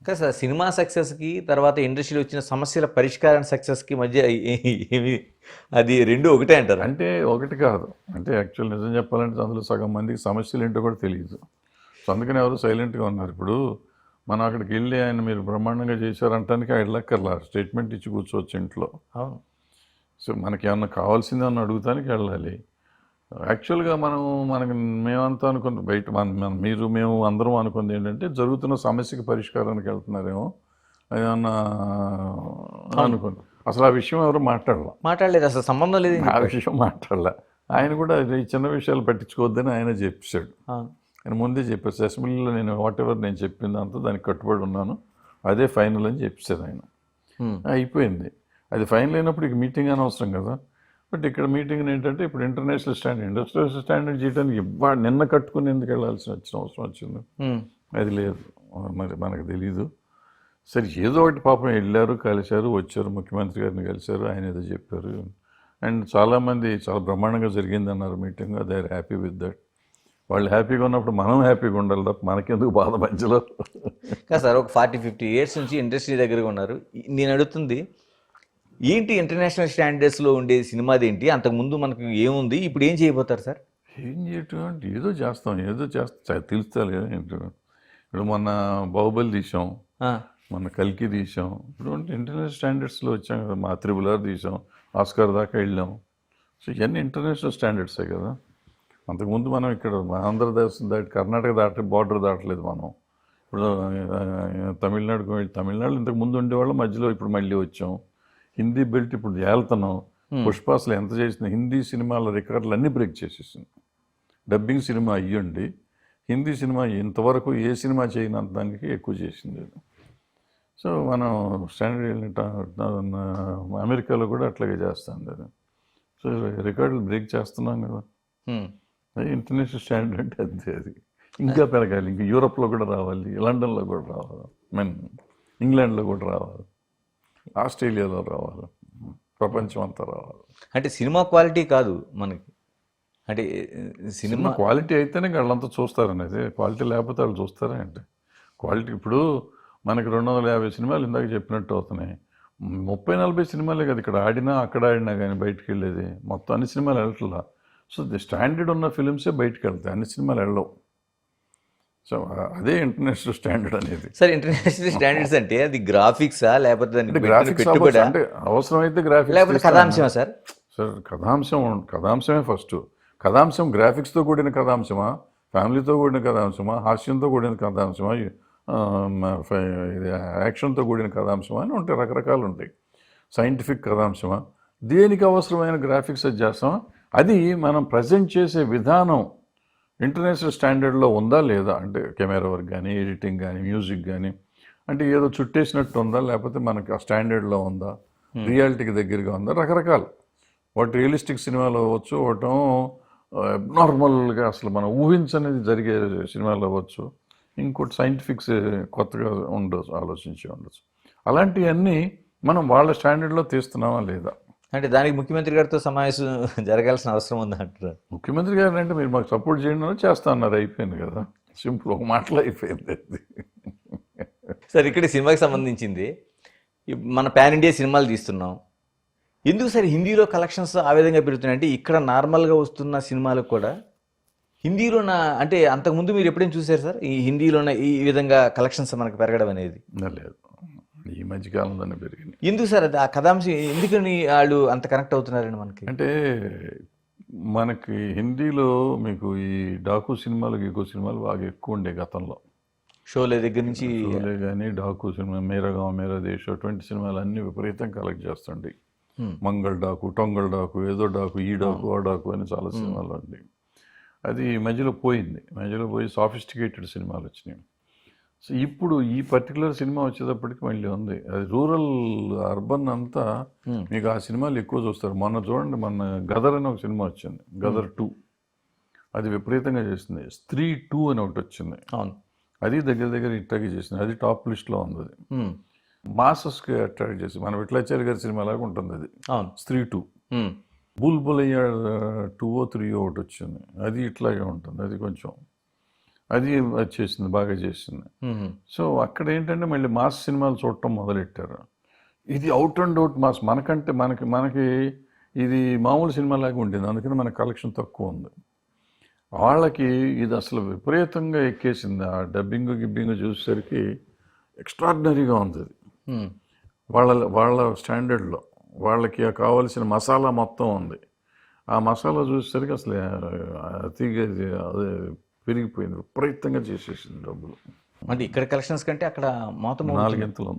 కదా sir cinema సక్సెస్కి తర్వాత ఇండస్ట్రీలో వచ్చిన సమస్యల పరిష్కారం సక్సెస్కి మధ్య ఏమి అది రెండు ఒకటే అంటారా? అంటే ఒకటి కాదు. అంటే యాక్చువల్ నిజం చెప్పాలంటే అందులో సగం మందికి సమస్యలు ఏంటో కూడా తెలియదు. సో అందుకని ఎవరు సైలెంట్గా ఉన్నారు. ఇప్పుడు మనం అక్కడికి వెళ్ళి ఆయన మీరు బ్రహ్మాండంగా చేశారంటానికి వెళ్ళక్కర్లా, స్టేట్మెంట్ ఇచ్చి కూర్చోవచ్చు ఇంట్లో. అవును. సో మనకి ఏమన్నా కావాల్సింది ఏమన్నా అడుగుతానికి వెళ్ళాలి. యాక్చువల్గా మనకి మేమంతా అనుకుంది బయట మీరు మేము అందరం అనుకుంది ఏంటంటే జరుగుతున్న సమస్యకి పరిష్కారానికి వెళ్తున్నారేమో ఏమన్నా అనుకుంది. అసలు ఆ విషయం ఎవరు మాట్లాడలేదు, అసలు సంబంధం లేదు. ఆ విషయం మాట్లాడలే. ఆయన కూడా ఈ చిన్న విషయాలు పట్టించుకోవద్దని ఆయన చెప్పాడు. ఆయన ముందే చెప్పారు, అసెంబ్లీలో నేను వాటెవర్ నేను చెప్పిందంతా దానికి కట్టుబడి ఉన్నాను, అదే ఫైనల్ అని చెప్పారు ఆయన. అయిపోయింది. అది ఫైనల్ అయినప్పుడు ఇక మీటింగ్ అనవసరం కదా. బట్ ఇక్కడ మీటింగ్ ఏంటంటే ఇప్పుడు ఇంటర్నేషనల్ స్టాండర్డ్ చేయడానికి నిన్న కట్టుకుని ఎందుకు వెళ్ళాల్సిన అవసరం వచ్చింది? అది లేదు, మరి మనకు తెలీదు. సరే ఏదో ఒకటి పాపం వెళ్ళారు, కలిశారు, వచ్చారు, ముఖ్యమంత్రి గారిని కలిశారు, ఆయన ఏదో చెప్పారు. అండ్ చాలామంది చాలా బ్రహ్మాండంగా జరిగిందన్నారు మీటింగ్. They are happy with that. వాళ్ళు హ్యాపీగా ఉన్నప్పుడు మనం హ్యాపీగా ఉండాలి తప్ప మనకెందుకు బాధ మధ్యలో? కాదు సార్, ఒక 40-50 years నుంచి ఇండస్ట్రీ దగ్గరగా ఉన్నారు. నేను అడుగుతుంది ఏంటి, ఇంటర్నేషనల్ స్టాండర్డ్స్లో ఉండే సినిమాది ఏంటి, అంతకుముందు మనకు ఏముంది, ఇప్పుడు ఏం చేయబోతారు సార్? ఏం చేయటం అంటే ఏదో చేస్తాం తెలుస్తుంది కదా. ఇప్పుడు మొన్న బాహుబలి తీసాం, మొన్న కల్కి తీసాం, ఇప్పుడు ఇంటర్నేషనల్ స్టాండర్డ్స్లో వచ్చాం కదా. మా త్రిబుల్ ఆర్ తీసాం, ఆస్కార్ దాకా వెళ్ళాం. సో ఇవన్నీ ఇంటర్నేషనల్ స్టాండర్డ్సే కదా. అంతకుముందు మనం ఇక్కడ ఆంధ్రదేశం దాటి కర్ణాటక బార్డర్ దాటలేదు మనం. ఇప్పుడు తమిళనాడుకు వెళ్ళి తమిళనాడు ఇంతకుముందు ఉండేవాళ్ళం, మధ్యలో ఇప్పుడు మళ్ళీ వచ్చాం. హిందీ బెల్ట్ ఇప్పుడు ఏళ్తున్నాం. పుష్ప అసలు ఎంత చేసిన హిందీ సినిమాల రికార్డులు అన్నీ బ్రేక్ చేసేసింది. డబ్బింగ్ సినిమా అయ్యుండి హిందీ సినిమా ఇంతవరకు ఏ సినిమా చేయనంత దానికి ఎక్కువ చేసింది. సో మనం స్టాండర్డ్ అమెరికాలో కూడా అట్లాగే చేస్తుంది అది. సో రికార్డులు బ్రేక్ చేస్తున్నాం కదా. అది ఇంటర్నేషనల్ స్టాండర్డ్ అంటే అంతే. అది ఇంకా పెరగాలి, ఇంకా యూరోప్లో కూడా రావాలి, లండన్లో కూడా రావాలి, ఇంగ్లాండ్లో కూడా రావాలి, ఆస్ట్రేలియాలో రావాలి, ప్రపంచం అంతా రావాలి. అంటే సినిమా క్వాలిటీ కాదు మనకి, అంటే సినిమా క్వాలిటీ అయితేనే వాళ్ళంతా చూస్తారనేది. క్వాలిటీ లేకపోతే వాళ్ళు చూస్తారా అంటే? క్వాలిటీ ఇప్పుడు మనకి 250 సినిమాలు ఇందాక చెప్పినట్టు అవుతున్నాయి. 30-40 సినిమాలే కదా ఇక్కడ ఆడినా, అక్కడ ఆడినా కానీ బయటికి వెళ్ళేది. మొత్తం అన్ని సినిమాలు వెళ్ళట్లా. సో ది స్టాండర్డ్ ఉన్న ఫిలిమ్సే బయటికి వెళ్తాయి, అన్ని సినిమాలు వెళ్ళవు. సో అదే ఇంటర్నేషనల్ స్టాండర్డ్ అనేది. సార్ ఇంటర్నేషనల్ స్టాండర్డ్స్ అంటే అది గ్రాఫిక్సా లేకపోతే గ్రాఫిక్స్ అంటే అవసరమైతే గ్రాఫిక్స్, లేకపోతే కథాంశమా సార్? సార్ కథాంశమే ఫస్ట్. కథాంశం గ్రాఫిక్స్తో కూడిన కథాంశమా, ఫ్యామిలీతో కూడిన కథాంశమా, హాస్యంతో కూడిన కథాంశమా, ఇది యాక్షన్తో కూడిన కథాంశమా అని ఉంటాయి, రకరకాలు ఉంటాయి. సైంటిఫిక్ కథాంశమా, దేనికి అవసరమైన గ్రాఫిక్స్ అది చేస్తామా, అది మనం ప్రజెంట్ చేసే విధానం ఇంటర్నేషనల్ స్టాండర్డ్లో ఉందా లేదా, అంటే కెమెరా వర్క్ కానీ, ఎడిటింగ్ కానీ, మ్యూజిక్ కానీ, అంటే ఏదో చుట్టేసినట్టు ఉందా, లేకపోతే మనకి ఆ స్టాండర్డ్లో ఉందా, రియాలిటీకి దగ్గరగా ఉందా, రకరకాలు. ఒకటి రియలిస్టిక్ సినిమాలు అవ్వచ్చు, ఒకటం నార్మల్గా అసలు మనం ఊహించనేది జరిగే సినిమాలు అవ్వచ్చు, ఇంకోటి సైంటిఫిక్స్ కొత్తగా ఉండొచ్చు, ఆలోచించి ఉండొచ్చు. అలాంటివన్నీ మనం వాళ్ళ స్టాండర్డ్లో తీస్తున్నామా లేదా? అంటే దానికి ముఖ్యమంత్రి గారితో సమావేశం జరగాల్సిన అవసరం ఉందా అంటారు? ముఖ్యమంత్రి గారు అంటే మీరు మాకు సపోర్ట్ చేయండి చేస్తా అన్నారు, అయిపోయింది కదా. సింపుల్, ఒక మాటలో అయిపోయింది అది. సార్ ఇక్కడ సినిమాకి సంబంధించింది, మన పాన్ ఇండియా సినిమాలు తీస్తున్నాం, ఎందుకు సార్ హిందీలో కలెక్షన్స్ ఆ విధంగా పెరుగుతున్నాయి? అంటే ఇక్కడ నార్మల్గా వస్తున్న సినిమాలకు కూడా హిందీలోన, అంటే అంతకుముందు మీరు ఎప్పుడైనా చూసారు సార్ ఈ హిందీలోన ఈ విధంగా కలెక్షన్స్ మనకు పెరగడం అనేది? లేదు, ఈ మధ్యకాలంలోనే పెరిగింది. ఎందుకు సార్ అది ఆ కథాంశం ఎందుకని వాళ్ళు అంత కనెక్ట్ అవుతున్నారండి మనకి? అంటే మనకి హిందీలో మీకు ఈ డాకు సినిమాలు, గీకు సినిమాలు బాగా ఎక్కువ ఉండే గతంలో. షోలే దగ్గర నుంచి షోలే కానీ, డాకు సినిమా, మేరా గాంవ్ మేరా దేశ్, అటువంటి సినిమాలు అన్నీ విపరీతం కలెక్ట్ చేస్తుండే. మంగళ డాకు, టొంగల్ డాకు, ఏదో డాకు, ఈ డాకు, ఆ డాకు అని చాలా సినిమాలు అండి. అది మధ్యలో పోయి సాఫిస్టికేటెడ్ సినిమాలు వచ్చినాయి. సో ఇప్పుడు ఈ పర్టికులర్ సినిమా వచ్చేటప్పటికి మళ్ళీ ఉంది. అది రూరల్ అర్బన్ అంతా మీకు ఆ సినిమాలు ఎక్కువ చూస్తారు. మొన్న చూడండి, మొన్న గదర్ అని ఒక సినిమా వచ్చింది, గదర్ 2, అది విపరీతంగా చేసింది. స్త్రీ 2 అని ఒకటి వచ్చింది, అది దగ్గర ఇట్టాగే చేసింది, అది టాప్ లిస్ట్లో ఉంది. అది మాసెస్కి అట్రాక్ట్ చేసి, మన విఠలాచార్య గారి సినిమా లాగా ఉంటుంది అది, స్త్రీ 2. బుల్బులయ్య 2 or 3 ఒకటి వచ్చింది, అది ఇట్లాగే ఉంటుంది. అది కొంచెం అది చేసింది, బాగా చేసింది. సో అక్కడ ఏంటంటే మళ్ళీ మాస్ సినిమాలు చూడటం మొదలెట్టారు. ఇది అవుట్ అండ్ అవుట్ మాస్. మనకంటే మనకి ఇది మామూలు సినిమా లాగా ఉండేది, అందుకని మన కలెక్షన్ తక్కువ ఉంది. వాళ్ళకి ఇది అసలు విపరీతంగా ఎక్కేసింది. ఆ డబ్బింగ్ గిబ్బింగ్ చూసేసరికి ఎక్స్ట్రాడినరీగా ఉంది అది. వాళ్ళ స్టాండర్డ్లో వాళ్ళకి కావాల్సిన మసాలా మొత్తం ఉంది. ఆ మసాలా చూసేసరికి అసలు అతిగా అదే పెరిగిపోయింది, విపరీతంగా చేసేసింది డబ్బులు. అంటే ఇక్కడ కలెక్షన్స్ కంటే అక్కడ మొత్తం 4 ఇంతలు